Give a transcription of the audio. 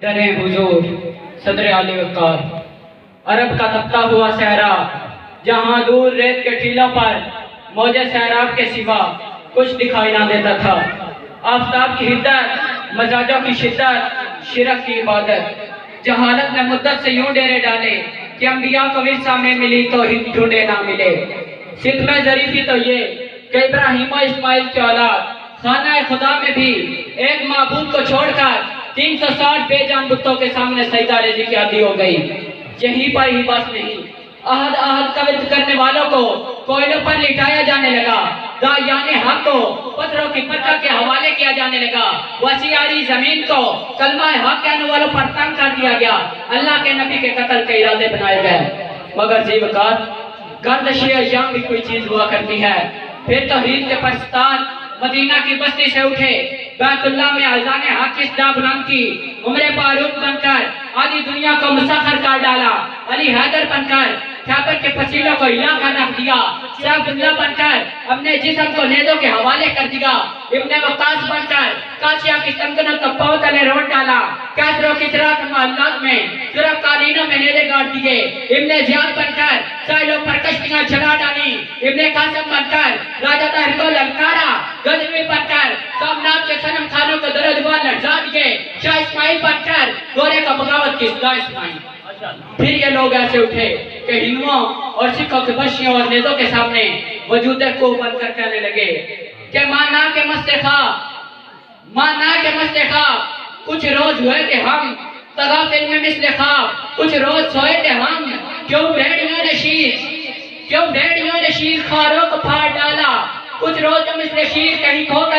دریں حضور صدر علی وقار، عرب کا تپتا ہوا صحرا، جہاں دور ریت کے ٹیلوں پر موج سیراب کے سوا کچھ دکھائی نہ دیتا تھا۔ آفتاب کی حدت، مزاجوں کی شدت، شرک کی عبادت، جہالت نے مدت سے یوں ڈیرے ڈالے کہ انبیاء کو ورثہ میں ملی تو ہی ڈھونڈے نہ ملے۔ صدق میں ظریفی تو یہ کہ ابراہیم و اسماعیل کی اولاد خانہ خدا میں بھی ایک معبود کو چھوڑ کر 360 بے جان بتوں کے سامنے سجدہ ریزی کی عادی ہو گئی۔ یہیں پر ہی بس نہیں، عہد کا ورد کرنے والوں کو کوئلوں پر لٹایا جانے لگا، داعیان حق کو پتھروں کی پتھر کے حوالے کیا جانے لگا، وسیعی زمین کو کلمہ حق کہنے والوں پر تنگ کر دیا گیا، اللہ کے نبی کے قتل کے ارادے بنائے گئے۔ مگر زیوکات گردشی ایام بھی کوئی چیز ہوا کرتی ہے۔ پھر توحید کے پرستان مدینہ کی بستی سے اٹھے، بیت اللہ میں اذان حق کی صدا بلند کی، عمر فاروق بن کر آدھی دنیا کو مسخر کر ڈالا، علی حیدر بن کر خیبر کے فصیلوں کو ہلا کر رکھ دیا، سیف اللہ بن کر اپنے جسم کو نیزوں کے حوالے کر دیا، ابن وقاص بن کر کاشیہ کی سلطنت کو پاؤں تلے روٹ ڈالا، کیسر و کسریٰ کے محلات میں سرخ قالینوں میں نیزے گاڑ دیے، ابن زیاد بن کر ساحلوں پر کشتیاں چلا ڈالی، ابن قاسم بن کر راجہ طاہر کو للکارا، غزنوی بن کر سومنات کے صنم خانوں کو در و دیوار لرزا دیے، شاہ اسماعیل بن کر گورے کا بغاوت کی صدا سنائی۔ پھر یہ لوگ ایسے اٹھے کہ ہندوؤں اور سکھوں کے بشیوں اور نیزوں کے سامنے وجود کو بند کر کہنے لگے کہ مانا کے مست خواب، کچھ روز ہوئے تھے ہم تغافل میں مثل خواب، کچھ روز سوئے تھے ہم، کیوں بھیڑیوں نے شیر خواروں کو پھاڑ ڈالا، کچھ روز مثل شیر کہیں کھو گئے